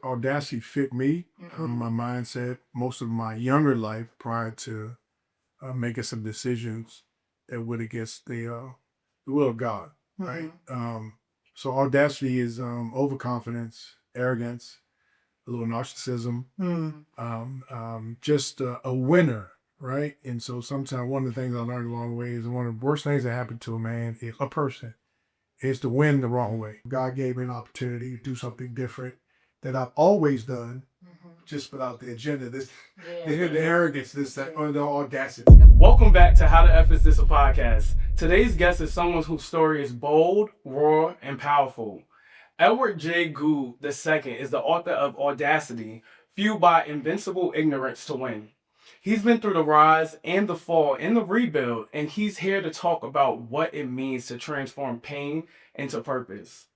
Audacity fit me, my mindset, most of my younger life prior to making some decisions that went against the will of God, right? So Audacity is overconfidence, arrogance, a little narcissism, just a winner, right? And so sometimes one of the things I learned along the way is one of the worst things that happened to a man, is a person, is to win the wrong way. God gave me an opportunity to do something different that I've always done, just without the agenda, the arrogance, or the audacity. Welcome back to How the F Is This a Podcast. Today's guest is someone whose story is bold, raw, and powerful. Edward Goode II is the author of Audacity, fueled by Invincible Ignorance to Win. He's been through the rise and the fall and the rebuild, and he's here to talk about what it means to transform pain into purpose.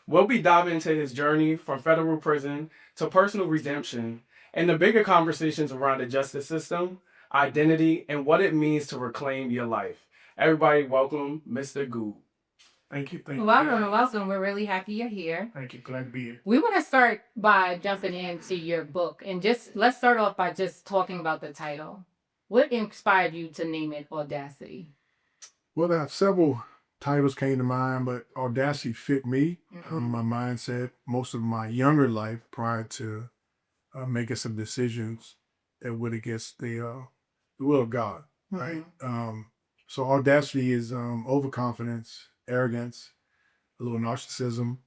We'll be diving into his journey from federal prison to personal redemption and the bigger conversations around the justice system, identity, and what it means to reclaim your life. Everybody, welcome Mr. Goode. Thank you. Welcome. We're really happy you're here. Thank you. Glad to be here. We want to start by jumping into your book, and let's start off by just talking about the title. What inspired you to name it Audacity? Well, there are several titles came to mind, but Audacity fit me, my mindset, most of my younger life prior to making some decisions that went against the will of God, right? So Audacity is overconfidence, arrogance, a little narcissism,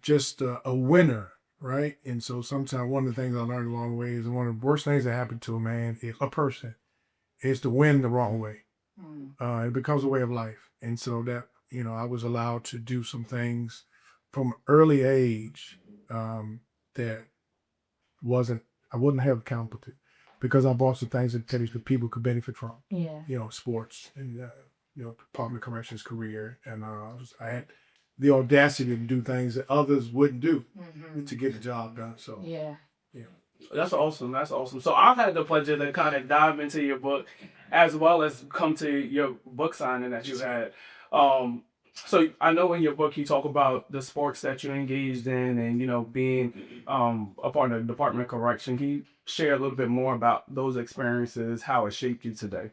just a winner, right? And so sometimes one of the things I learned along the way is one of the worst things that happened to a man, is a person, is to win the wrong way. It becomes a way of life. And so that, I was allowed to do some things from an early age that I wouldn't have accountable to, because I bought some things that people could benefit from. Yeah. Sports and, Department of Corrections career. And I had the audacity to do things that others wouldn't do to get the job done. So, yeah. That's awesome. So I've had the pleasure to kind of dive into your book as well as come to your book signing that you had. So I know in your book you talk about the sports that you engaged in and, being a part of the Department of Correction. Can you share a little bit more about those experiences, how it shaped you today?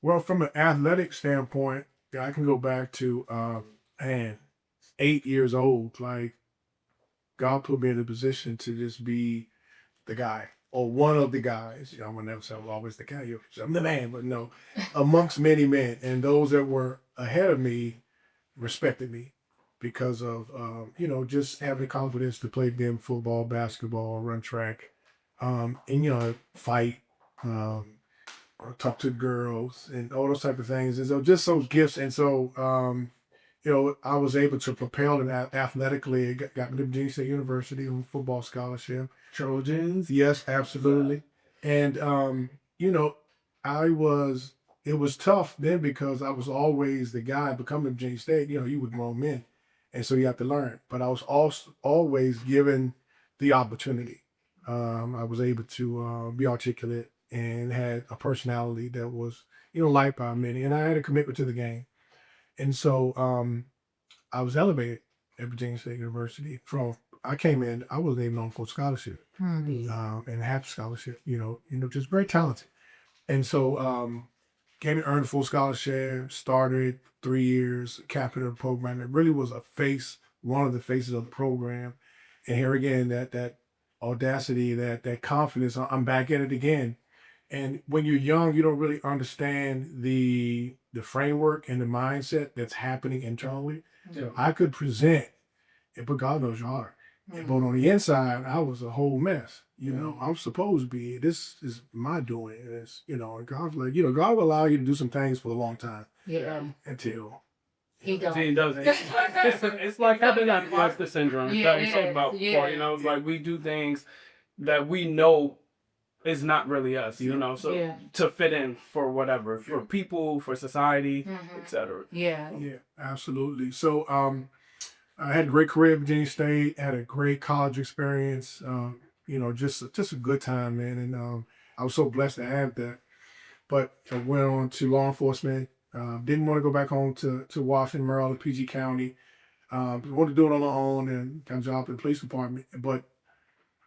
Well, from an athletic standpoint, I can go back to 8 years old. Like, God put me in a position to just be the guy, or one of the guys. I would never say I'm always the guy. I'm the man, but no, amongst many men. And those that were ahead of me respected me because of, just having the confidence to play them football, basketball, run track, and, fight, or talk to girls and all those type of things. And so just those gifts. And so, I was able to propel them athletically. Got me to Virginia State University on football scholarship. Trojans? Yes, absolutely. And, it was tough then because I was always the guy. Becoming Virginia State, you were grown men. And so you have to learn. But I was also always given the opportunity. I was able to be articulate and had a personality that was, liked by many. And I had a commitment to the game. And so I was elevated at Virginia State University. I came in, I wasn't even on full scholarship and half scholarship, just very talented. And so came and earned a full scholarship, started 3 years, captain of the program. It really was one of the faces of the program. And here again, that audacity, that confidence, I'm back at it again. And when you're young, you don't really understand the framework and the mindset that's happening internally. So I could present, but God knows your heart. But on the inside, I was a whole mess. I'm supposed to be, this is my doing. It's, and God's like, God will allow you to do some things for a long time. Yeah. Until He doesn't. It's like having that imposter syndrome that we talked about before. It's like we do things that we know is not really us, to fit in for whatever, for people, for society, etc. Yeah, absolutely. So I had a great career at Virginia State, had a great college experience, just a good time, man. And I was so blessed to have that. But I went on to law enforcement, didn't want to go back home to Washington, Maryland, PG County. We wanted to do it on our own and got a job in the police department. But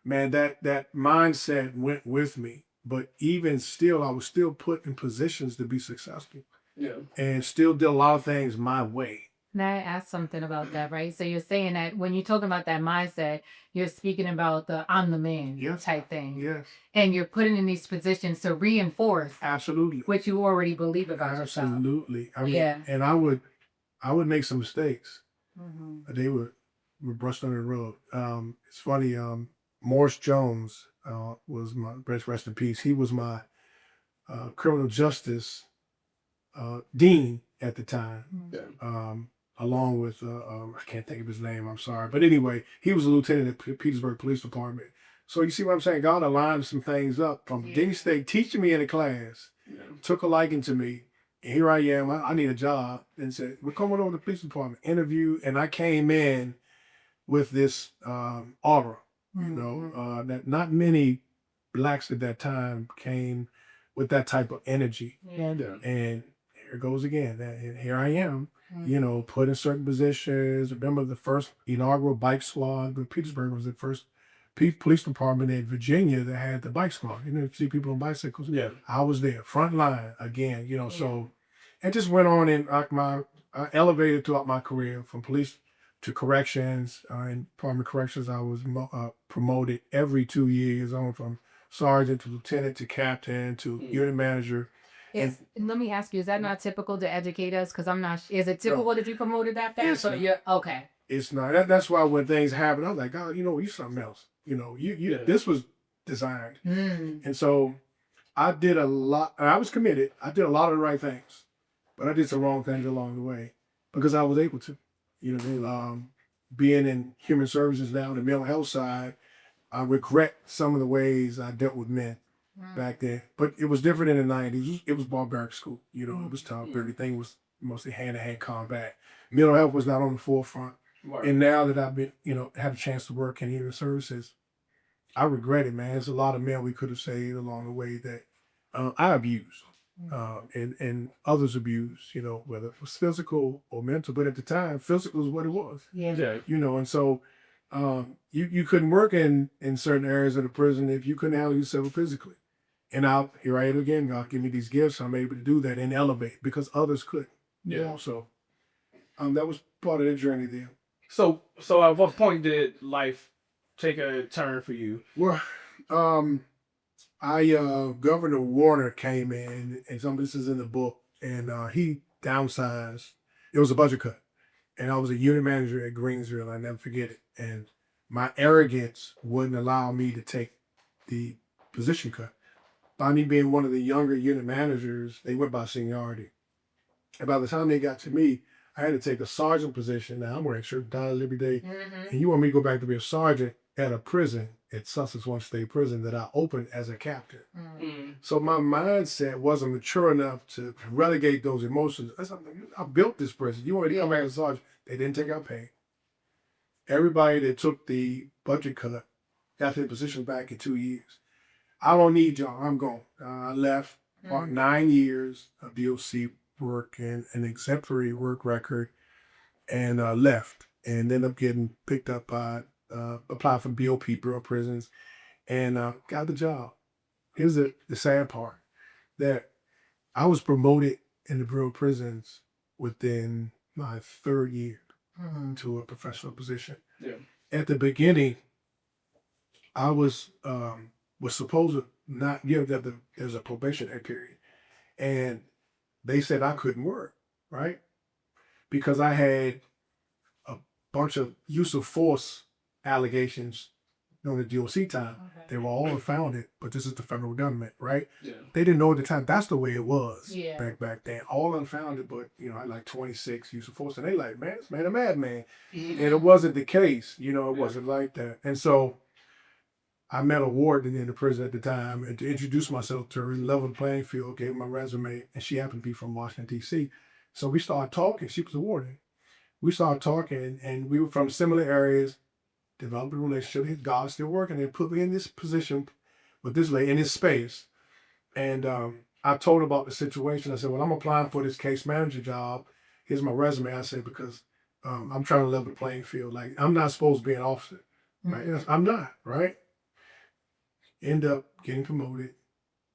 man, that mindset went with me. But even still, I was still put in positions to be successful Yeah. and still did a lot of things my way. Can I ask something about that, right? So you're saying that when you're talking about that mindset, you're speaking about the I'm the man Yes. type thing. Yes, And you're putting in these positions to reinforce absolutely. what you already believe about yourself. Absolutely. I mean, Yeah. and I would make some mistakes. Mhm. They were brushed under the rug. It's funny. Morris Jones was my rest in peace. He was my criminal justice dean at the time. Yeah. Along with I can't think of his name. I'm sorry, but anyway, he was a lieutenant at Petersburg Police Department. So you see what I'm saying? God aligned some things up from Denny State teaching me in a class, took a liking to me. And here I am. I need a job, and said, "We're coming over to the police department." Interview, and I came in with this aura. That not many blacks at that time came with that type of energy. Yeah. And here it goes again. And here I am, put in certain positions. Remember the first inaugural bike squad in Petersburg was the first police department in Virginia that had the bike squad. See people on bicycles. Yeah. I was there, front line again, so it just went on and I elevated throughout my career from police to corrections. In Department of Corrections, I was promoted every 2 years. I went from sergeant to lieutenant to captain to unit manager. Let me ask you, is that not typical to educate us? Because I'm not, is it typical that you promoted that fast? Okay. It's not. That's why when things happen, I was like, God, you something else. This was designed. And so I did a lot, and I was committed. I did a lot of the right things, but I did some wrong things along the way because I was able to. Being in human services now, the mental health side, I regret some of the ways I dealt with men back then. But it was different in the 90s. It was barbaric school. It was tough. Everything was mostly hand-to-hand combat. Mental health was not on the forefront. Right. And now that I've been, had a chance to work in human services, I regret it, man. There's a lot of men we could have saved along the way that I abused. And others abused, whether it was physical or mental. But at the time, physical is what it was. Yeah. And so you couldn't work in certain areas of the prison if you couldn't handle yourself physically. And here I am again. God give me these gifts. I'm able to do that and elevate because others couldn't. Yeah. So that was part of the journey there. So at what point did life take a turn for you? Well, Governor Warner came in, and some of this is in the book, and he downsized. It was a budget cut, and I was a unit manager at Greensville. I never forget it. And my arrogance wouldn't allow me to take the position cut. By me being one of the younger unit managers, they went by seniority. And by the time they got to me, I had to take a sergeant position. Now I'm wearing shirt and ties every day. And you want me to go back to be a sergeant at a prison at Sussex One State Prison that I opened as a captain. So my mindset wasn't mature enough to relegate those emotions. I built this prison. You want me to come back as a sergeant? They didn't take our pay. Everybody that took the budget cut got their position back in 2 years. I don't need y'all. I'm gone. I left about 9 years of DOC work and an exemplary work record and left and ended up getting picked up by applied for BOP, Bureau of Prisons, and got the job. Here's the sad part, that I was promoted in the Bureau of Prisons within my 3rd year to a professional position. Yeah. At the beginning, I was supposed to not give that there's a probationary period, and they said I couldn't work, right? Because I had a bunch of use of force allegations during the DOC time. Okay. They were all unfounded, but this is the federal government, right? Yeah. They didn't know at the time that's the way it was back then. All unfounded, but I had like 26 use of force, and they like, man, this man a madman. And it wasn't the case, it wasn't like that. And so I met a warden in the prison at the time, and to introduce myself to her, level the playing field, gave my resume, and she happened to be from Washington, D.C. So we started talking. She was a warden. We started talking, and we were from similar areas, developed a relationship. God's still working, and put me in this position with this lady in this space. And I told her about the situation. I said, well, I'm applying for this case manager job. Here's my resume. I said, because I'm trying to level the playing field. Like, I'm not supposed to be an officer, right? Yes, I'm not, right? End up getting promoted,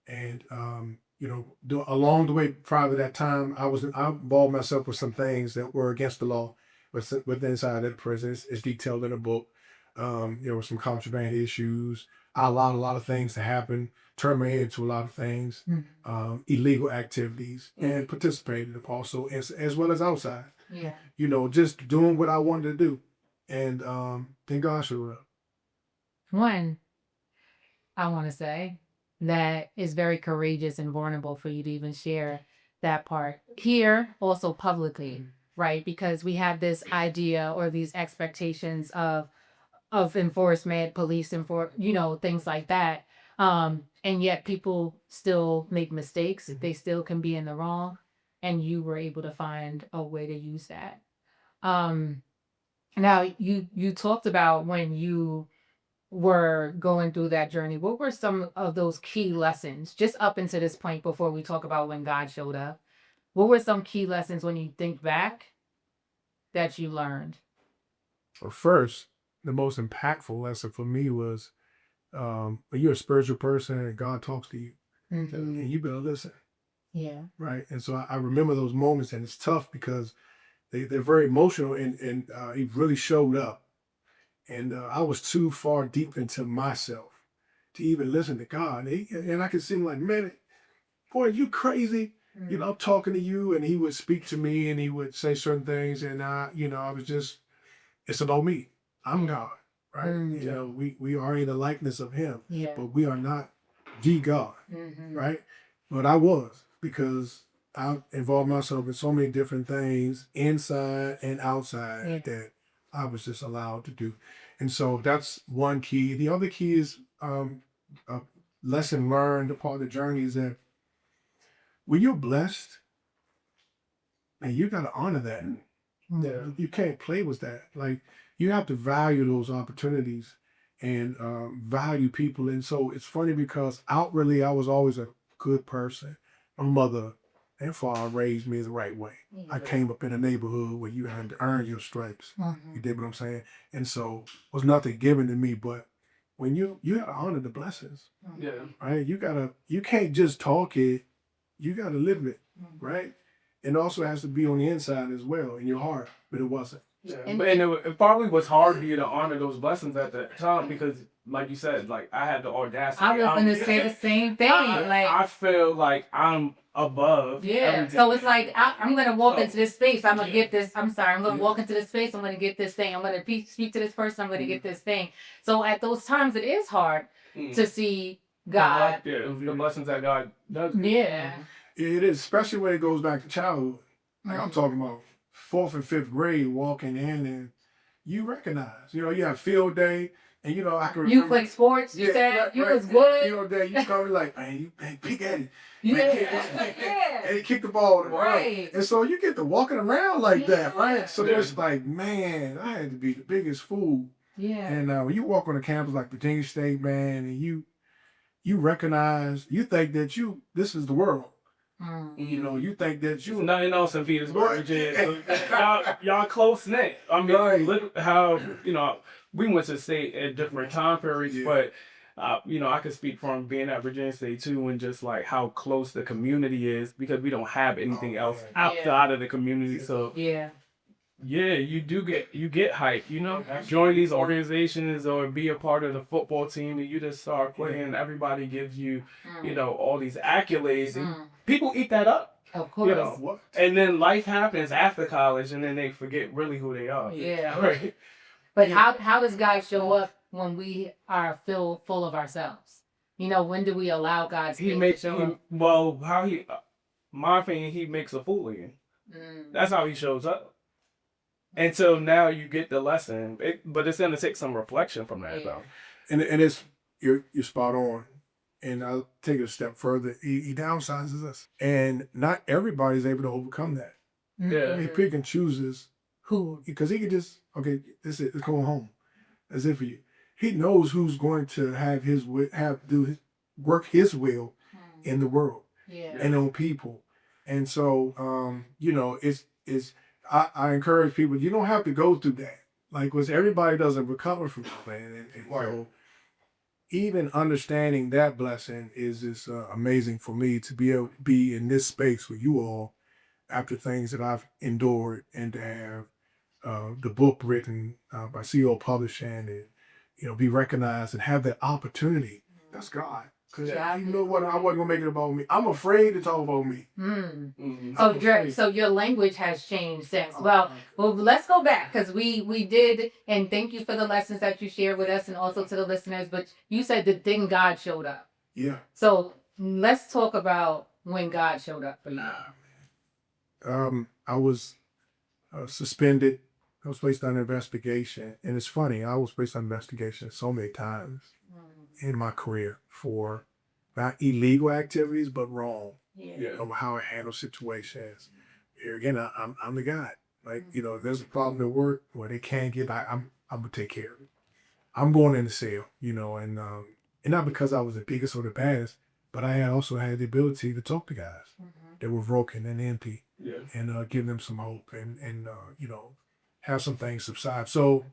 and along the way, prior to that time, I involved myself with some things that were against the law, with inside that prison. It's detailed in the book. There were some contraband issues. I allowed a lot of things to happen, turned my head to a lot of things, illegal activities, and participated also as well as outside. Yeah. Just doing what I wanted to do, and then God showed up. One, I want to say that is very courageous and vulnerable for you to even share that part here, also publicly, right? Because we have this idea or these expectations of enforcement, police things like that. And yet people still make mistakes. They still can be in the wrong, and you were able to find a way to use that. Now you talked about when you were going through that journey. What were some of those key lessons just up until this point before we talk about when God showed up? What were some key lessons when you think back that you learned? Well, first, the most impactful lesson for me was when you're a spiritual person and God talks to you, and you better listen. Yeah. Right. And so I remember those moments, and it's tough because they're very emotional, and he really showed up. And I was too far deep into myself to even listen to God. And I could see him like, man, boy, you crazy. I'm talking to you, and he would speak to me, and he would say certain things, and I was just, it's about me. I'm God, right? We are in the likeness of him, but we are not the God, right? But I was, because I involved myself in so many different things inside and outside that I was just allowed to do. And so that's one key. The other key is a lesson learned, a part of the journey, is that when you're blessed, and you got to honor that. Yeah. You can't play with that. Like, you have to value those opportunities and value people. And so it's funny because outwardly I was always a good person. My mother and father raised me the right way. I came up in a neighborhood where you had to earn your stripes. You did what I'm saying? And so was nothing given to me, but when you gotta honor the blessings. Right? You can't just talk it, you gotta live it, right? It also has to be on the inside as well, in your heart, but it wasn't. Yeah, and it probably was hard for you to honor those blessings at the time because, like you said, like I had the audacity. I was going to say the same thing. I feel like I'm above. Yeah. So it's like I'm going to walk into this space. I'm going to get this. I'm sorry. I'm going to walk into this space. I'm going to get this thing. I'm going to speak to this person. I'm going to get this thing. So at those times, it is hard to see God. The blessings that God does. Yeah. It is, especially when it goes back to childhood. Like I'm talking about 4th and 5th grade, walking in, and you recognize, you have field day, and I can remember. You play sports, you said, you was good. Field day, you come like, man, you pick at it. Yeah. And kick the ball. Right. And so you get to walking around like that, right? So it's like, man, I had to be the biggest fool. Yeah. And when you walk on a campus like Virginia State, man, and you recognize, you think that this is the world. You think that you nothing else in Petersburg. Y'all close knit. I mean, look how we went to state at different time periods, but I could speak from being at Virginia State too, and just like how close the community is because we don't have anything else outside of the community. So you get hype. Join these organizations or be a part of the football team, and you just start playing. Everybody gives you, all these accolades, and people eat that up. Of course. And then life happens after college, and then they forget really who they are. Yeah. Right. But how does God show up when we are full of ourselves? When do we allow God's to show up? Well, my opinion, he makes a fool of you. That's how he shows up. And so now you get the lesson, but it's going to take some reflection from that, though. And it's you're spot on. And I'll take it a step further. He downsizes us, and not everybody's able to overcome that. Yeah, he pick and chooses who, because he could just this is it. It's going home. That's it for you. He knows who's going to work his will in the world and on people. And so it's I encourage people, you don't have to go through that. Like, because everybody doesn't recover from that, man. And so even understanding that blessing is just amazing for me to be able to be in this space with you all after things that I've endured, and to have the book written by CEO Publishing, and be recognized and have that opportunity. That's God. Because you know what, I wasn't gonna make it about me. I'm afraid to talk about me. So your language has changed since. Well, let's go back, because we did, and thank you for the lessons that you shared with us and also to the listeners. But you said that then God showed up. Yeah. So let's talk about when God showed up for you. I was suspended. I was placed under investigation, and it's funny. I was placed under investigation so many times in my career for not illegal activities, but wrong. Of how I handle situations. Here again, I'm the guy. Like, if there's a problem at work where they can't get back, I'm gonna take care of it. I'm going in the cell, and not because I was the biggest or the baddest, but I also had the ability to talk to guys that were broken and empty, and give them some hope, and have some things subside. So,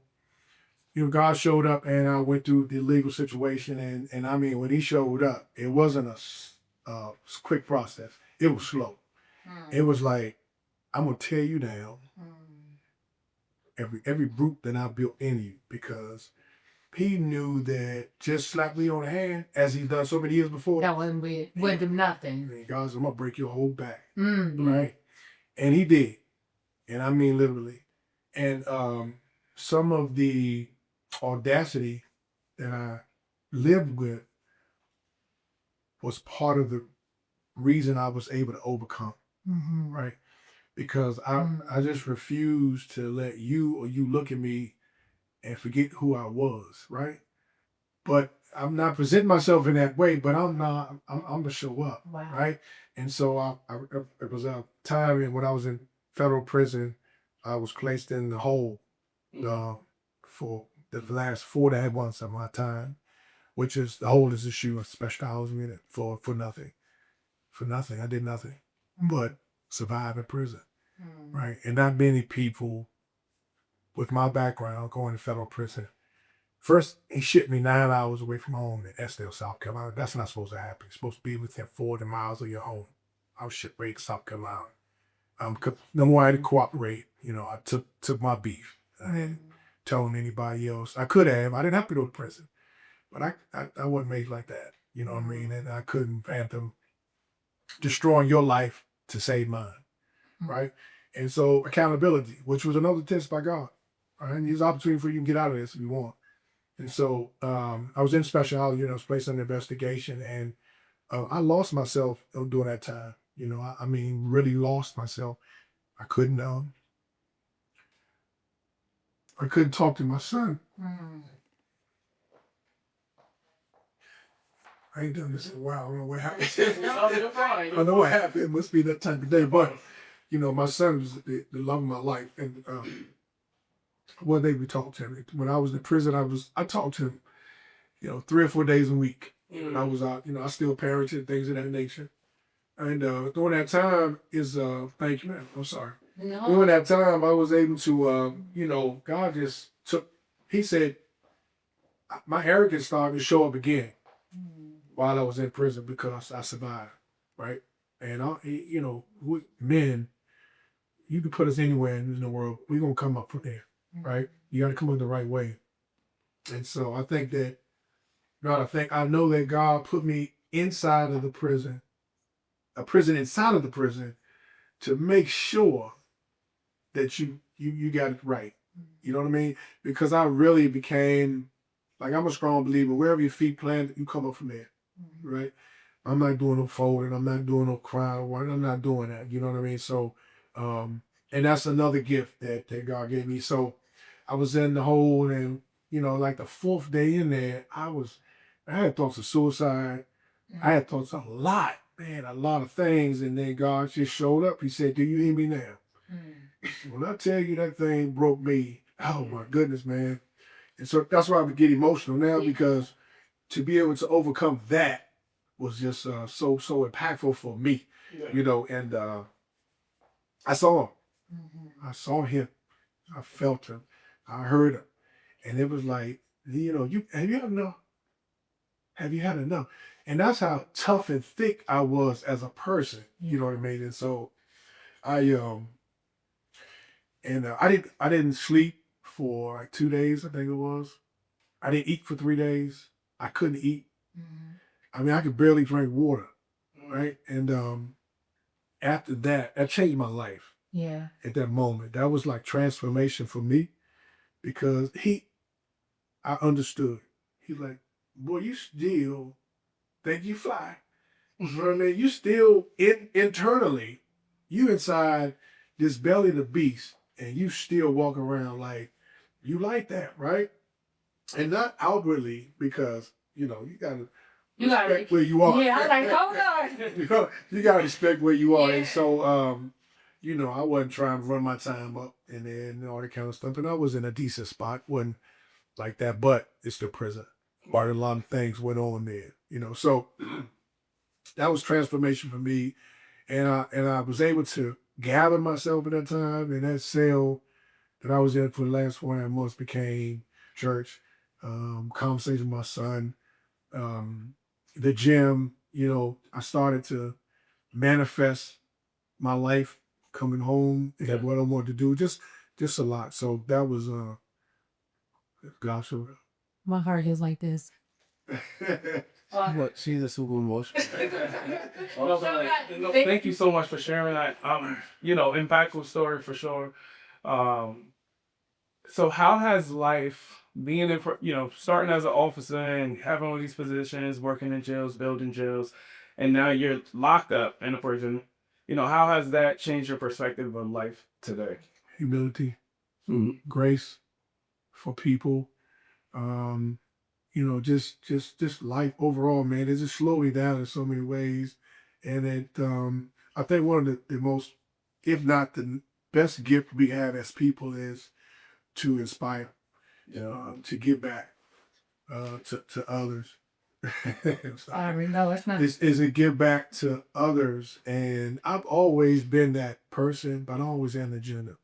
God showed up, and I went through the legal situation, and I mean, when he showed up, it wasn't a quick process. It was slow. It was like, I'm gonna tear you down. Every root that I built in you, because he knew that just slap me on the hand, as he's done so many years before. That wouldn't do nothing. And God said, I'm gonna break your whole back. Right? And he did. And I mean literally. And some of the audacity that I lived with was part of the reason I was able to overcome. Right? Because I just refused to let you look at me and forget who I was, right? But I'm not presenting myself in that way, but I'm gonna show up, right? And so it was a time when I was in federal prison. I was placed in the hole for the last 4 months of my time, which is the hole is issue of special housing unit for nothing. For nothing. I did nothing but survive in prison, right? And not many people with my background going to federal prison. First, he shipped me 9 hours away from home in Estelle, South Carolina. That's not supposed to happen. It's supposed to be within 40 miles of your home. I was shipped right to South Carolina. No more I had to cooperate. I took my beef. I didn't tell anybody else. I could have. I didn't have to go to prison. But I wasn't made like that. You know what I mean? And I couldn't fathom destroying your life to save mine. Right? And so accountability, which was another test by God. Right? And there's an opportunity for you to get out of this if you want. And so I was in special housing, was placed under investigation, and I lost myself during that time. I mean, really lost myself. I couldn't talk to my son. I ain't done this in a while. I don't know what happened. I don't know what happened. It must be that time of day. But, my son was the love of my life. And one day we talked to him. When I was in prison, I talked to him, 3 or 4 days a week. And I was out, I still parented, things of that nature. And during that time thank you, man. I'm sorry. No. During that time, I was able to, God just he said, my arrogance started to show up again while I was in prison because I survived, right? And, men, you can put us anywhere in the world, we're going to come up from there, right? You got to come up the right way. And so I think that, I know that God put me inside of the prison, a prison inside of the prison, to make sure that you got it right. You know what I mean? Because I really became, I'm a strong believer, wherever your feet planted, you come up from there, right? I'm not doing no folding, I'm not doing no crying, I'm not doing that, you know what I mean? So, and that's another gift that God gave me. So I was in the hole, and, like the 4th day in there, I had thoughts of suicide. I had thoughts a lot of things. And then God just showed up. He said, do you hear me now? When I tell you that thing broke me, oh my goodness, man. And so that's why I would get emotional now, because to be able to overcome that was just so impactful for me, and I saw him. I saw him. I felt him. I heard him. And it was like, have you had enough? Have you had enough? And that's how tough and thick I was as a person. You know what I mean? And so I I didn't sleep for like 2 days, I think it was. I didn't eat for 3 days. I couldn't eat. I mean, I could barely drink water, right? And after that changed my life. Yeah. At that moment, that was like transformation for me because I understood. He's like, boy, you still think you fly. You know what I mean? You still internally, you inside this belly of the beast, and you still walk around like you like that, right? And not outwardly, because you gotta respect where you are. Yeah, I'm like, hold on. You gotta respect where you are. Yeah. And so I wasn't trying to run my time up and then all that kind of stuff. And I was in a decent spot, wasn't like that, but it's the prison. But a lot of things went on there, So that was transformation for me. And I was able to gather myself at that time, and that cell that I was in for the last 4.5 months became church, conversation with my son, the gym. I started to manifest my life coming home and what I wanted to do, just a lot. So that was gosh. My heart is like this. What? See the super emotion. Thank you so much for sharing that. Impactful story for sure. So how has life being starting as an officer and having all these positions, working in jails, building jails, and now you're locked up in a prison? How has that changed your perspective on life today? Humility, grace for people, just life overall, man. It just slowed me down in so many ways. And I think one of the most, if not the best gift we have as people is to inspire, to give back to others. Sorry, no, it's not. Is to give back to others. And I've always been that person, but I always had an agenda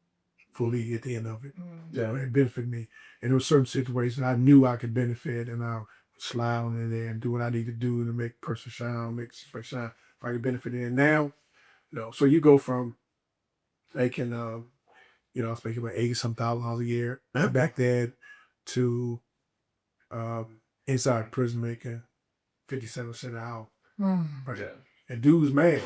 for me at the end of it. It benefited me. And there were certain situations I knew I could benefit, and I would slide on in there and do what I need to do to make person shine, make person shine, if I could benefit it. And now, so you go from making, I was making about $80,000 a year back then to inside prison making 57 cents an hour. Right. And dude's mad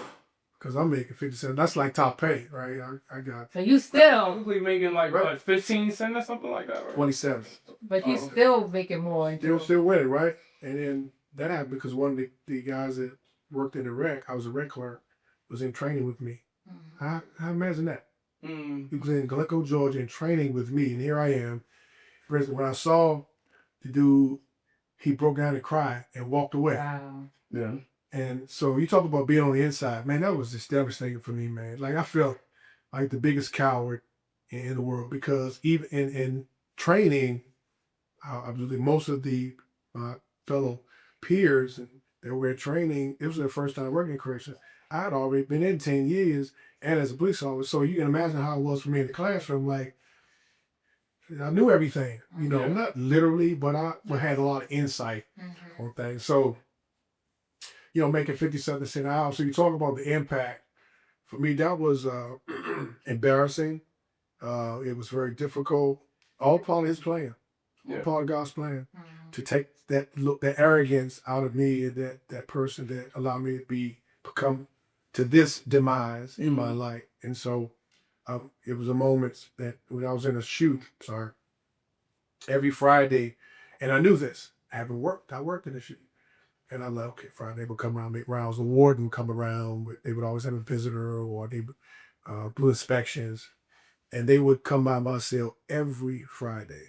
because I'm making 50 cents. That's like top pay, right? I got. So you still, Probably making like what, 15 cents or something like that, right? 27. but you still making more. Still winning, right? And then that happened because one of the guys that worked in the rec, I was a rec clerk, was in training with me. How imagine that? He was in Glencoe, Georgia, in training with me, and here I am. When I saw the dude, he broke down and cried and walked away. Wow. Yeah. And so you talk about being on the inside, man, that was just devastating for me, man. Like I felt like the biggest coward in the world because even in training, I believe most of the fellow peers that were in training, it was their first time working in corrections. I had already been in 10 years and as a police officer, so you can imagine how it was for me in the classroom. Like, I knew everything, not literally, but I had a lot of insight on things. So, making 57 cents an hour. So you talk about the impact. For me, that was embarrassing. It was very difficult. All part of his plan. All part of God's plan to take that arrogance out of me and that person that allowed me to become to this demise in my life. And so it was a moment that when I was in a shoot, every Friday, and I knew this. I worked in a shoot. And I like, okay, Friday would come around, make rounds. The warden would come around. They would always have a visitor or they do inspections. And they would come by my cell every Friday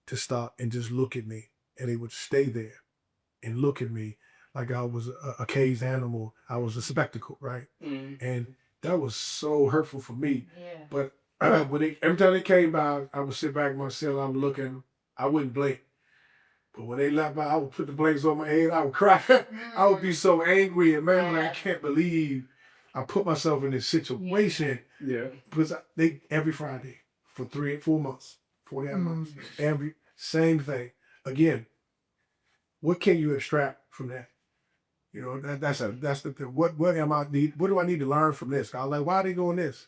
to stop and just look at me. And they would stay there and look at me like I was a caged animal. I was a spectacle, right? And that was so hurtful for me. Yeah. But every time they came by, I would sit back in my cell, I'm looking, I wouldn't blink. But when they left by, I would put the blankets on my head, I would cry. I would be so angry and man, like, I can't believe I put myself in this situation Yeah. Because they every Friday for 4 months, 4.5 months, every same thing. Again, what can you extract from that? You know, that's the thing. What do I need to learn from this? I was like, why are they doing this?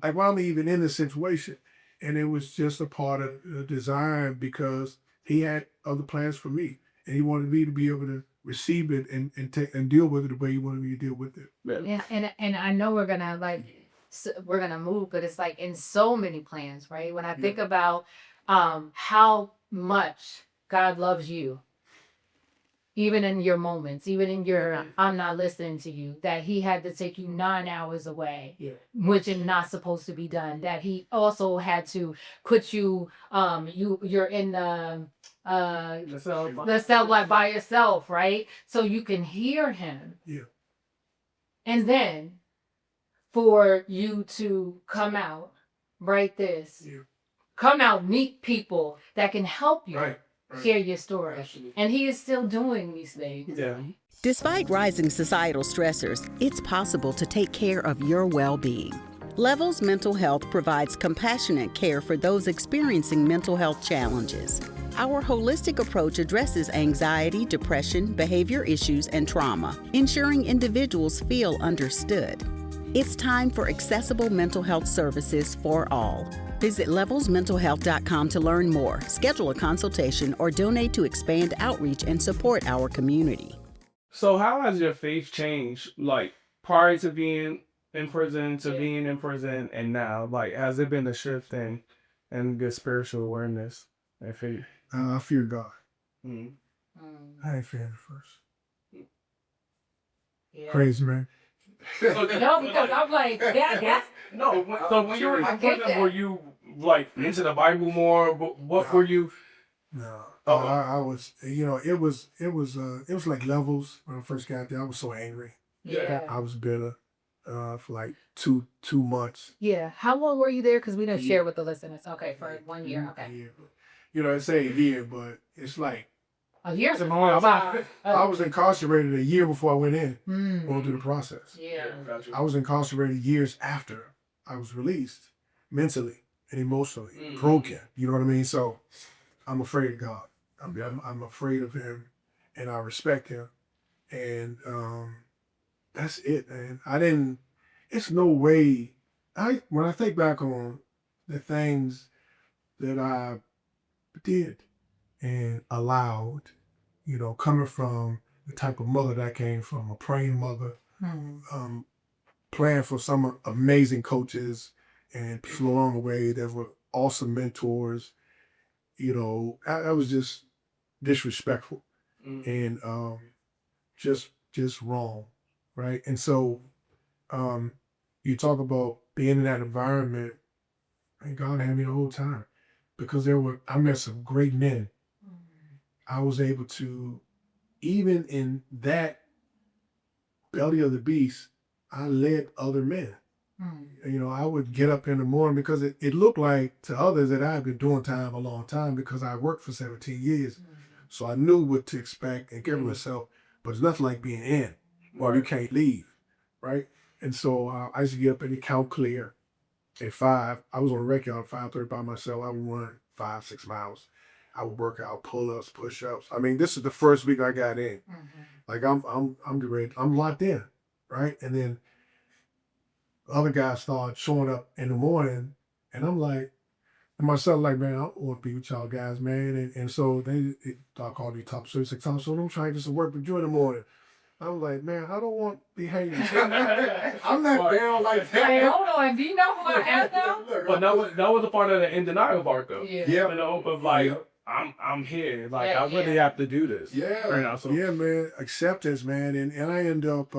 Like, why am I even in this situation? And it was just a part of the design because he had other plans for me, and he wanted me to be able to receive it and deal with it the way he wanted me to deal with it. Yeah, and I know we're gonna we're gonna move, but it's like in so many plans, right? When I think about how much God loves you, even in your moments, even in your I'm not listening to you, that he had to take you 9 hours away, which is not supposed to be done. That he also had to put you you're in the cell like by yourself, right? So you can hear him. Yeah. And then for you to come out, write this, come out, meet people that can help you. Right. Share your story. And he is still doing these things. Yeah. Despite rising societal stressors, it's possible to take care of your well-being. Levels Mental Health provides compassionate care for those experiencing mental health challenges. Our holistic approach addresses anxiety, depression, behavior issues, and trauma, ensuring individuals feel understood. It's time for accessible mental health services for all. Visit levelsmentalhealth.com to learn more, schedule a consultation, or donate to expand outreach and support our community. So how has your faith changed, like prior to being in prison to being in prison and now? Like, has it been a shift in good spiritual awareness and faith? I fear God. Mm. I ain't fearing it first. Yeah. Crazy, man. No, because I'm like, that's No, so when you were in prison, were you like into the Bible more? What were you? No, Oh. I was. You know, it was like levels when I first got there. I was so angry. I was bitter for like two months. Yeah. How long were you there? Because we didn't share with the listeners. Okay, for 1 year. Okay. Yeah. You know, I say a year, but it's like A year's a long time. I was incarcerated a year before I went in, going through the process. Yeah. I was incarcerated years after I was released, mentally and emotionally broken. You know what I mean? So I'm afraid of God. I'm afraid of him, and I respect him, and that's it, man. It's no way. When I think back on the things that I did and allowed, you know, coming from the type of mother that I came from, a praying mother, playing for some amazing coaches and people along the way that were awesome mentors. You know, I was just disrespectful and just wrong, right? And so you talk about being in that environment, and God had me the whole time because I met some great men. I was able to, even in that belly of the beast, I led other men. You know, I would get up in the morning because it looked like to others that I had been doing time a long time because I worked for 17 years. So I knew what to expect and give myself, but it's nothing like being in or you can't leave, right? And so I used to get up and count clear at 5. I was on a rec yard at 5:30 by myself. I would run 5-6 miles. I would work out pull-ups, push-ups. I mean, this is the first week I got in. Like I'm locked in, right? And then other guys started showing up in the morning, and I'm like, and myself like, man, I don't want to be with y'all guys, man. And so they start calling me top 36 times. So I'm trying just to work with you in the morning. I'm like, man, I don't want to be hanging. I'm not down like that. Hey, hold on. Do you know who I am now? But that was a part of the in denial part though. Yeah. You know, of like I'm here. Like I really have to do this. Yeah. Right now, so. Yeah, man. Acceptance, man. And I end up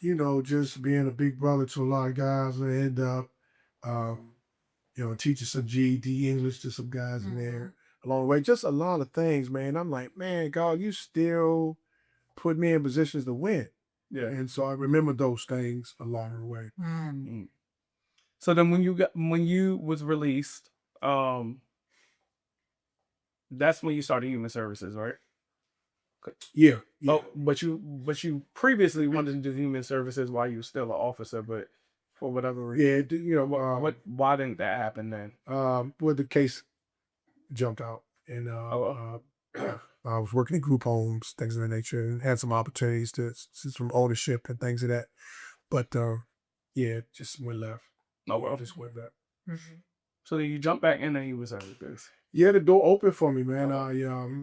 you know, just being a big brother to a lot of guys. I end up you know, teaching some GED English to some guys in there along the way. Just a lot of things, man. I'm like, man, God, you still put me in positions to win. Yeah. And so I remember those things along the way. So then when you was released, that's when you started human services, right? Yeah. Oh, but you previously wanted to do human services while you were still an officer, but for whatever reason. Yeah, you know, Why didn't that happen then? well, the case jumped out, and I was working in group homes, things of that nature, and had some opportunities to some ownership and things of that. But yeah, just went left. Oh well. Just went back. So then you jump back in and you was this. Yeah, the door opened for me, man.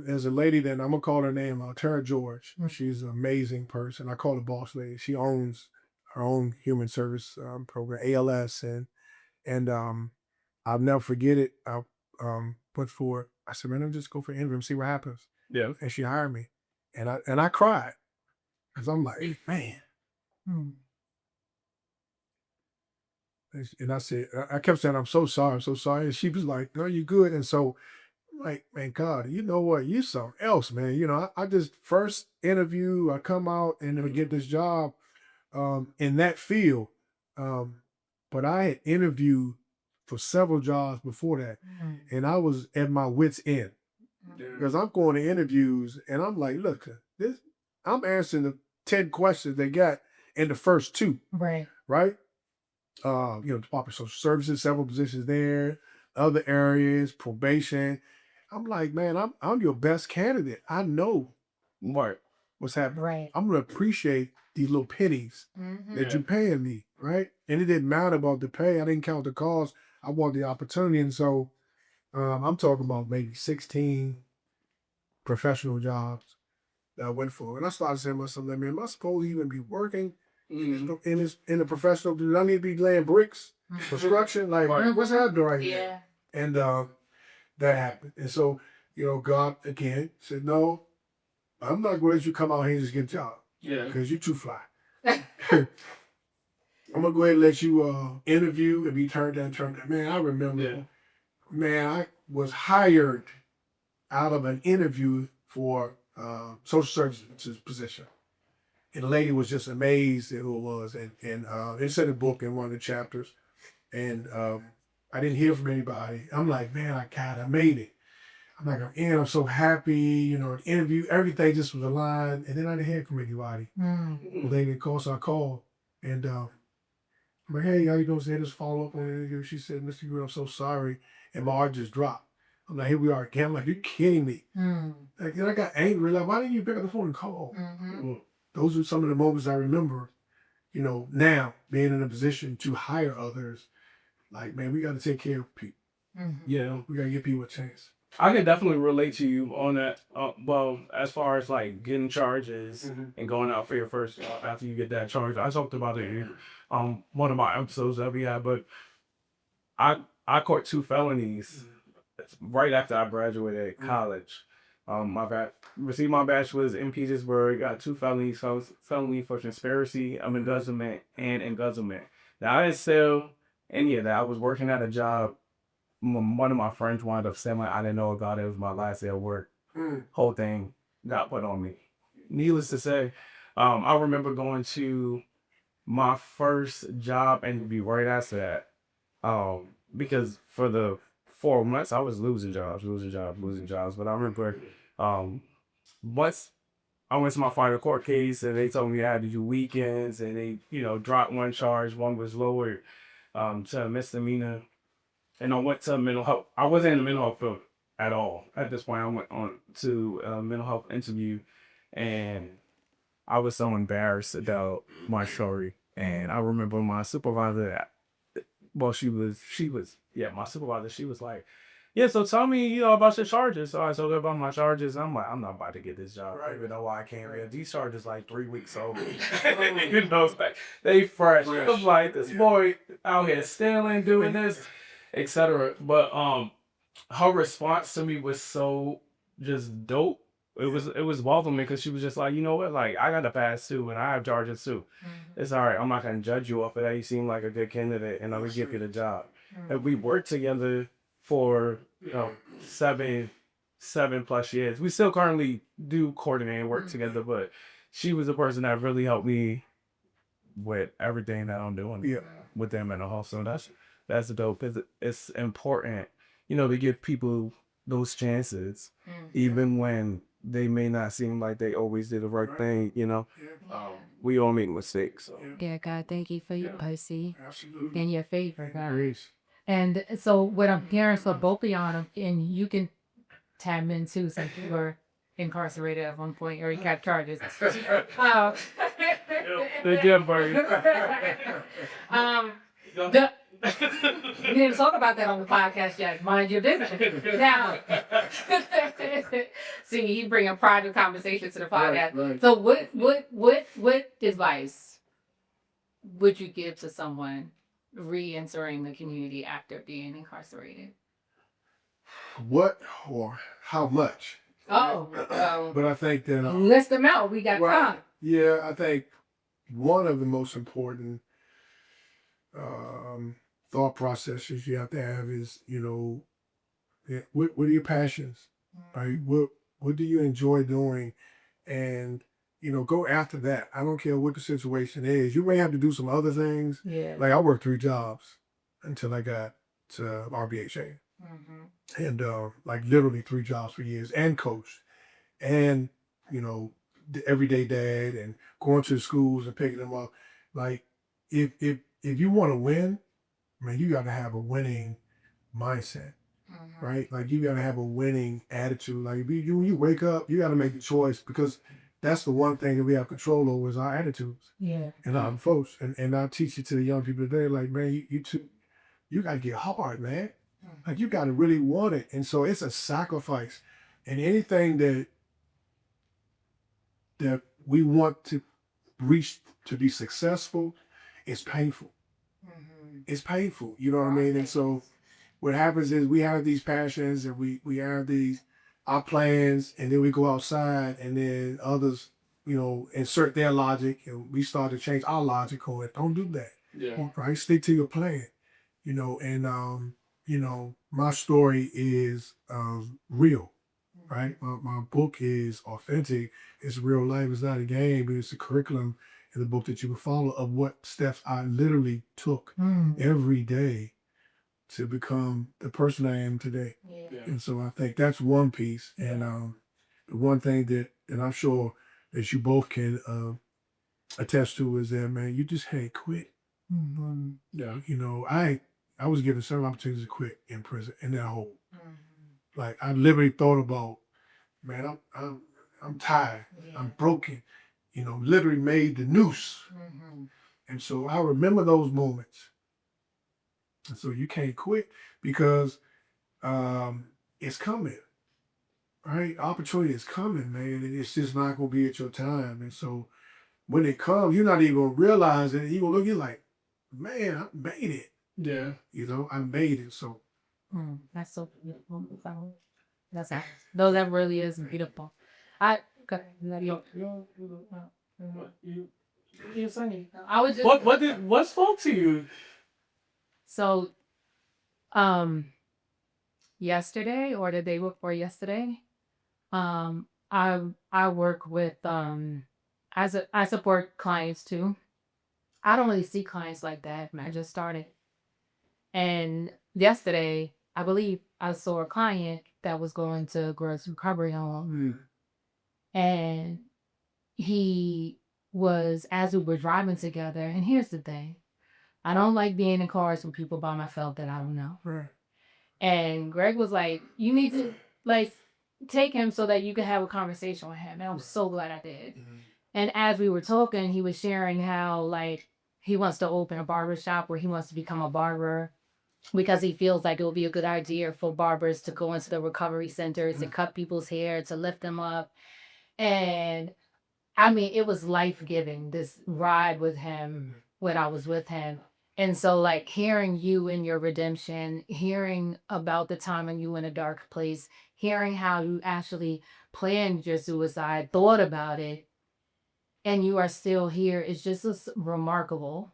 There's a lady that I'm gonna call her name, Tara George. She's an amazing person. I call her boss lady. She owns her own human service program, ALS, and I'll never forget it. I went for it. I said, man, let me just go for an interview and see what happens. Yeah. And she hired me, and I cried because I'm like, man. And I said, I kept saying, I'm so sorry, I'm so sorry. And she was like, no, you good. And so, I'm like, man, God, you know what? You something else, man. You know, I just first interview, I come out and I get this job in that field. But I had interviewed for several jobs before that. And I was at my wit's end. Because I'm going to interviews and I'm like, look, I'm answering the 10 questions they got in the first 2. Right. Right? Department of Social Services, several positions there, other areas, probation. I'm like, man, I'm your best candidate. I know what's happening. Right. I'm gonna appreciate these little pennies that you're paying me, right? And it didn't matter about the pay. I didn't count the cost. I want the opportunity. And so I'm talking about maybe 16 professional jobs that I went for. And I started saying to myself, man, am I supposed to even be working in the professional? Do I need to be laying bricks, construction? Like, what's happening right here? And that happened. And so, God again said, no, I'm not going to let you come out here and just get a job. Yeah. Because you're too fly. I'm going to go ahead and let you interview and be turned down. Man, I remember, man, I was hired out of an interview for social services position. And the lady was just amazed at who it was. And it said a book in one of the chapters. And I didn't hear from anybody. I'm like, man, I made it. I'm like, I'm so happy, the interview, everything just was aligned. And then I didn't hear from anybody. The lady called, so I called. And I'm like, hey, how you doing? So just follow up on the interview. She said, Mr. Goode, I'm so sorry. And my heart just dropped. I'm like, here we are again. I'm like, you're kidding me. Like, then I got angry. Like, why didn't you pick up the phone and call? Those are some of the moments I remember, now being in a position to hire others. Like, man, we got to take care of people. Yeah, we got to give people a chance. I can definitely relate to you on that. Well, as far as like getting charges and going out for your first job after you get that charge, I talked about it in one of my episodes that we had. But I caught 2 felonies right after I graduated college. Received my bachelor's in Petersburg. Got 2 felonies. So felony for conspiracy of embezzlement and embezzlement. Now I didn't sell any of that. I was working at a job. One of my friends wound up saying, I didn't know about it. It was my last day of work. Whole thing got put on me. Needless to say, I remember going to my first job interview right after that. Because for the 4 months, I was losing jobs. But I remember once I went to my final court case and they told me I had to do weekends and they, dropped one charge. One was lowered to a misdemeanor. And I went to mental health. I wasn't in the mental health field at all. At this point, I went on to a mental health interview, and I was so embarrassed about my story. And I remember my supervisor, my supervisor, she was like, yeah, so tell me, about your charges. So I told her about my charges. I'm like, I'm not about to get this job. I don't even know why I came here. These charges like 3 weeks old. They fresh. I was like, this boy out here stealing, doing this, etc. But her response to me was so just dope. It was welcoming because she was just like, you know what, like I got a pass too and I have charges too. It's all right. I'm not gonna judge you off of that. You seem like a good candidate and I'm gonna give you the job. And we worked together for 7+ years. We still currently do coordinate and work together, but she was the person that really helped me with everything that I'm doing with them mental health. So that's dope. It's important, to give people those chances, even when they may not seem like they always did the right thing, you know. We all make mistakes. So. Yeah, God, thank you for your mercy Absolutely. and your favor, God. Grace. And so what I'm hearing for both of y'all, and you can tap in too, since you were incarcerated at one point or you got charges. They did, buddy. The, we didn't talk about that on the podcast yet. Mind your business. Now, see, he bringing private conversation to the podcast. Right. So, what advice would you give to someone re-entering the community after being incarcerated? What or how much? But I think that List them out. We got well, time. yeah, I think one of the most important thought processes you have to have is, what are your passions, right? What do you enjoy doing, and go after that. I don't care what the situation is. You may have to do some other things. Yeah. Like I worked 3 jobs until I got to RBHA, and like literally 3 jobs for years, and coached, and the everyday dad, and going to the schools and picking them up. Like if you want to win, man, you got to have a winning mindset, right? Like you got to have a winning attitude. Like when you wake up, you got to make a choice, because that's the one thing that we have control over is our attitudes. Yeah. And our folks, and I teach it to the young people today. Like, man, you got to get hard, man. Like you got to really want it, and so it's a sacrifice. And anything that we want to reach to be successful, it's painful. It's painful, you know what I mean? And so what happens is we have these passions, and we have our plans, and then we go outside, and then others, insert their logic, and we start to change our logic on it. Don't do that. Yeah. Right? Stick to your plan. And my story is real. Right? My book is authentic. It's real life. It's not a game. It's a curriculum in the book that you can follow of what steps I literally took every day to become the person I am today. Yeah. And so I think that's one piece. And the one thing that I'm sure that you both can attest to is that, man, you just can't quit. Yeah. I was given several opportunities to quit in prison, in that hole. Like I literally thought about, man, I'm tired. Yeah. I'm broken. Literally made the noose. And so I remember those moments. And so you can't quit, because it's coming. Right? Opportunity is coming, man, and it's just not gonna be at your time. And so when it comes, you're not even gonna realize it. You're gonna look, you're like, man, I made it. Yeah. I made it. So That's so beautiful. No, that really is beautiful. You're funny. I was just What spoke to you? so yesterday or the day before yesterday, I work with I support clients too. I don't really see clients like that. I just started. And yesterday, I believe I saw a client that was going to gross recovery home. And he was, as we were driving together, and here's the thing. I don't like being in cars with people by myself that I don't know. right. And Greg was like, you need to take him so that you can have a conversation with him. And I'm so glad I did. And as we were talking, he was sharing how he wants to open a barber shop where he wants to become a barber, because he feels like it would be a good idea for barbers to go into the recovery centers and cut people's hair to lift them up. And I mean, it was life-giving, this ride with him when I was with him. And so hearing you in your redemption, hearing about the time when you were in a dark place, hearing how you actually planned your suicide, thought about it, and you are still here, is just remarkable.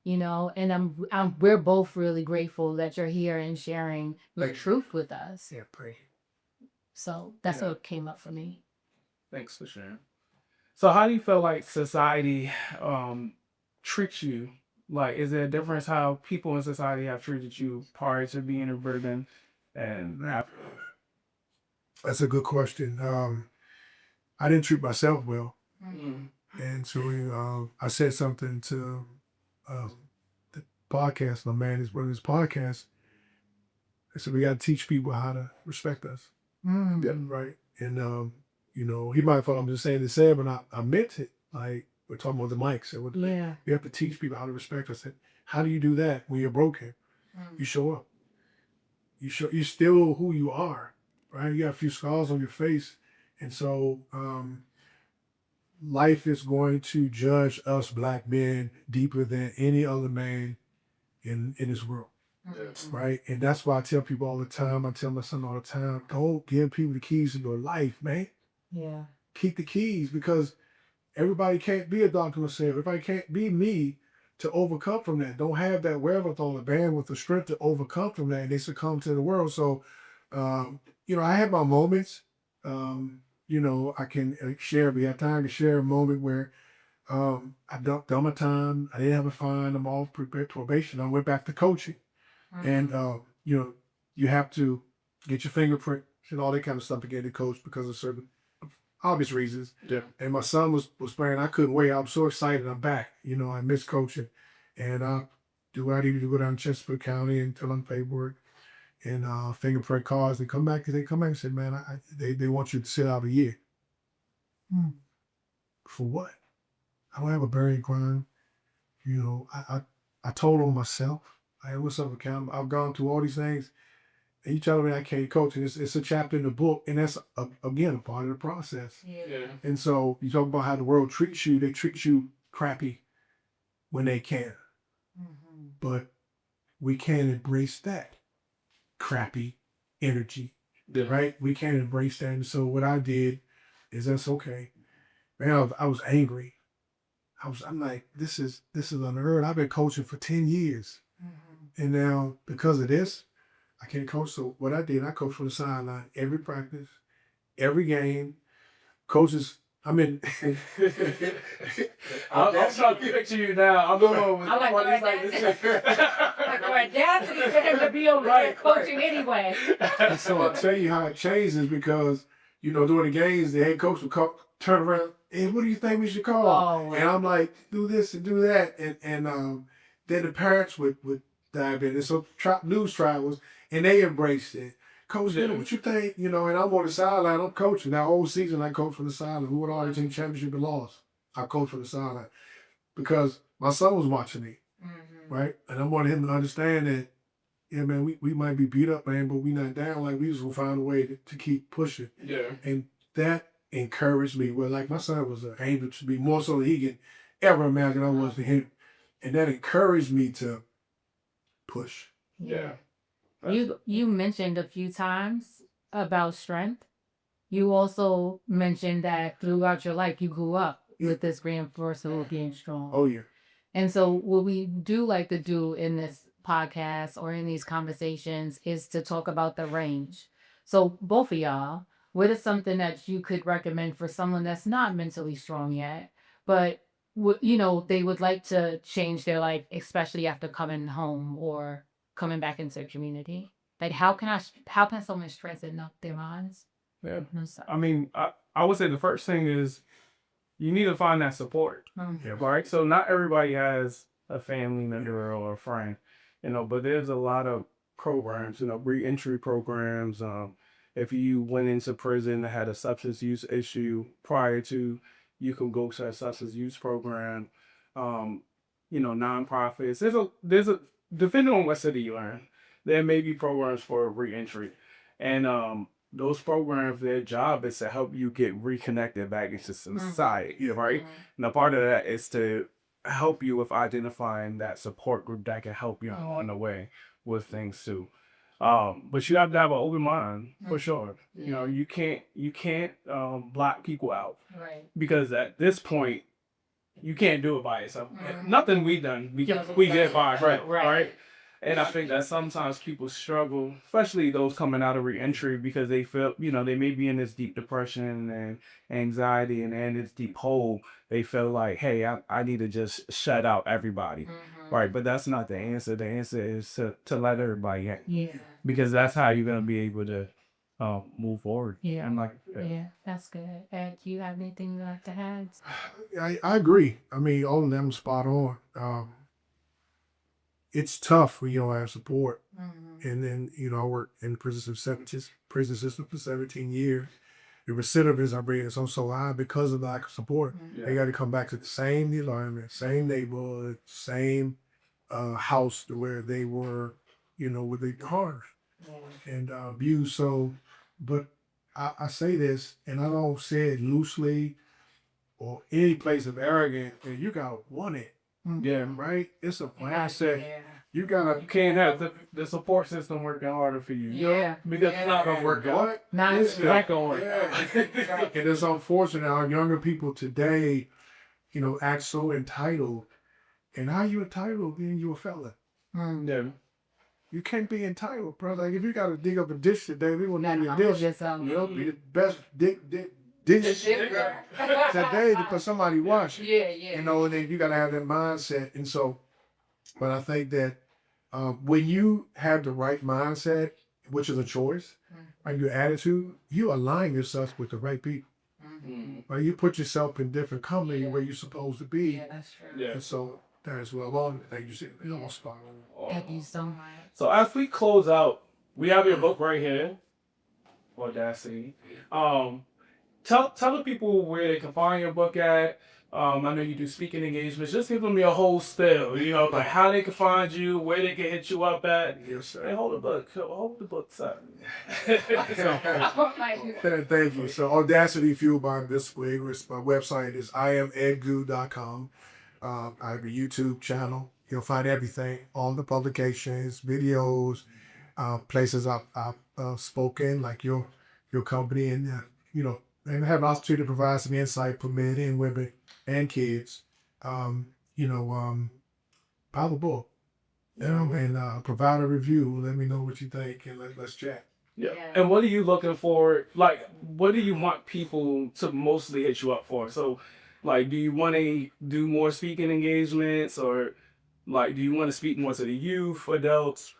And we're both really grateful that you're here and sharing your truth with us. Yeah, pray. So that's what came up for me. Thanks for sharing. So how do you feel like society treats you? Is there a difference how people in society have treated you prior to being in prison and after? That's a good question. I didn't treat myself well. Mm. And so I said something to the podcast, my man is running his podcast. I said, we got to teach people how to respect us. Yeah, right. And, he might have thought I'm just saying to say it, but I meant it. Like, we're talking about the mics. Yeah. We have to teach people how to respect us. And how do you do that when you're broken? You show up. You're still who you are, right? You got a few scars on your face. And so life is going to judge us black men deeper than any other man in this world. Yes. Right? And that's why I tell people all the time, I tell my son all the time, don't give people the keys to your life, man. Yeah. Keep the keys, because everybody can't be a Dr. Marcel. Everybody can't be me to overcome from that. Don't have that wherewithal, the bandwidth, the strength to overcome from that. And they succumb to the world. So, I have my moments. I can share, we have time to share a moment where I've done my time. I didn't have a fine. I'm off probation. I went back to coaching. And, you have to get your fingerprint and all that kind of stuff to get to coach because of certain obvious reasons. Yeah. And my son was playing. I couldn't wait. I was so excited. I'm back. I miss coaching. And I do what I needed to go down to Chesapeake County and fill in paperwork and fingerprint cards. They come back and said, man, they want you to sit out a year. For what? I don't have a buried crime. I told on myself. I was self-accountable. I've gone through all these things. And you tell me I can't coach. And it's a chapter in the book. And that's, again, a part of the process. Yeah. And so you talk about how the world treats you. They treat you crappy when they can. But we can't embrace that crappy energy, right? We can't embrace that. And so what I did is that's okay. Man, I was angry. I'm like, this is unheard. I've been coaching for 10 years. And now because of this, I can't coach. So what I did, I coached from the sideline every practice, every game. Coaches, I'm trying to picture you now. I'm going with I like what he's like audacity for him to be over there coaching anyway. And so I'll tell you how it changes because, during the games, the head coach would turn around, hey, what do you think we should call? Oh, and I'm like, do this and do that. And then the parents would dive in. And so news travels, and they embraced it. Coach, what you think? And I'm on the sideline, I'm coaching. That whole season, I coached from the sideline. Who won all the team championship and lost? I coached from the sideline because my son was watching me, right? And I wanted him to understand that, yeah, man, we might be beat up, man, but we not down. Like, we just will find a way to keep pushing. Yeah. And that encouraged me. Well, like, my son was an angel to me, more so than he can ever imagine I was to him. And that encouraged me to push. Yeah. You mentioned a few times about strength. You also mentioned that throughout your life you grew up with this reinforcement of being strong. Oh yeah. And so what we do like to do in this podcast or in these conversations is to talk about the range. So both of y'all, what is something that you could recommend for someone that's not mentally strong yet, but they would like to change their life, especially after coming home or coming back into the community? Like, how can someone strengthen up their minds? Yeah. No, sorry. I mean, I would say the first thing is you need to find that support. Yeah. Right? So not everybody has a family member or a friend, but there's a lot of programs, re-entry programs. If you went into prison and had a substance use issue prior to, you can go to a substance use program. Nonprofits. There's a depending on what city you're in, there may be programs for re-entry. And those programs, their job is to help you get reconnected back into society, right? And a part of that is to help you with identifying that support group that can help you on the way with things too. But you have to have an open mind for sure. You can't block people out, Right. because at this point you can't do it by yourself. Nothing we done, we get by, right? And I think that sometimes people struggle, especially those coming out of re-entry, because they feel, they may be in this deep depression and anxiety and this deep hole. They feel like, hey, I need to just shut out everybody, right? But that's not the answer. The answer is to let everybody in, Yeah. because that's how you're going to be able to move forward. Yeah. And like, Yeah, that's good. Ed, do you have anything you'd like to add? I agree. I mean, all of them spot on. It's tough when you don't have support. And then, I worked in prison system for 17 years. The recidivism rate is so high because of lack of support. They got to come back to the same environment, same neighborhood, same house to where they were, with the cars and abused. So, but I say this, and I don't say it loosely or any place of arrogance, and you got to want it. yeah, Right? It's a mindset. You gotta you can't have the support system working harder for you. Yeah. Because it's not gonna work out. What? Not It's not gonna work. Yeah. And it's unfortunate our younger people today, act so entitled. And how you entitled being you a fella? Yeah. You can't be entitled, bro. Like if you gotta dig up a dish today, we will Not name your humble dish. yourself. Be the best dish today because somebody washed it. Yeah. And then you gotta have that mindset. And so, but I think that when you have the right mindset, which is a choice, and your attitude, you align yourself with the right people. Right? You put yourself in different company where you're supposed to be. Yeah, that's true. Yeah. And so that's what long like you said, it all spot on. Thank you so much. So as we close out, we have your book right here, Audacity. Tell the people where they can find your book at. I know you do speaking engagements. Just give them your whole spiel. Like how they can find you, where they can hit you up at. Yes, sir. Hey, hold the book. Hold the book, sir. Thank you. So Audacity Fueled by Invincible. My website is iamedgoode.com. I have a YouTube channel. You'll find everything, all the publications, videos, places I've spoken, like your company, and and have an opportunity to provide some insight for men and women and kids. Buy the book, and provide a review. Let me know what you think, and let's chat. Yeah. And what are you looking for? Like, what do you want people to mostly hit you up for? So, like, do you want to do more speaking engagements, or like, do you want to speak more to the youth, adults?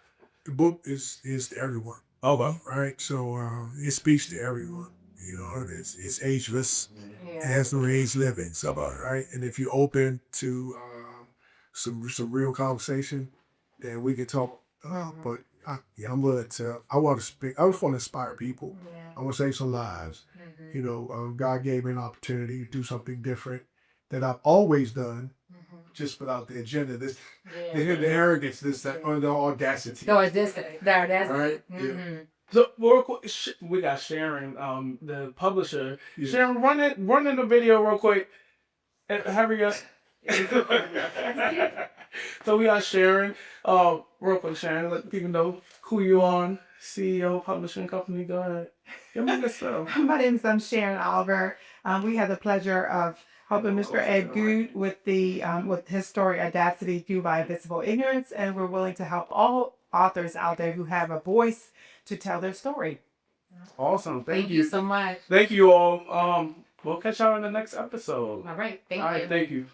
The book is to everyone. Oh, well. Right? So it speaks to everyone. It's ageless. It has no age limit. So, right? And if you're open to some real conversation, then we can talk. But I'm willing to. I want to speak. I just want to inspire people. I want to save some lives. God gave me an opportunity to do something different that I've always done, just without the agenda. The arrogance, or the audacity. So it's this, that's Right? So real quick, we got Sharon, the publisher. Yeah. Sharon, run in the video real quick. Hurry up. So we got Sharon. Real quick, Sharon, let people know who you are. CEO, publishing company. Go ahead. Give me yourself. My name is Sharon Oliver. We have the pleasure of helping Mr. Ed Goode with with his story Audacity Fueled by Invincible Ignorance, and we're willing to help all authors out there who have a voice to tell their story. Awesome. Thank you so much. Thank you all. We'll catch y'all in the next episode. All right. Thank you. All right. Thank you.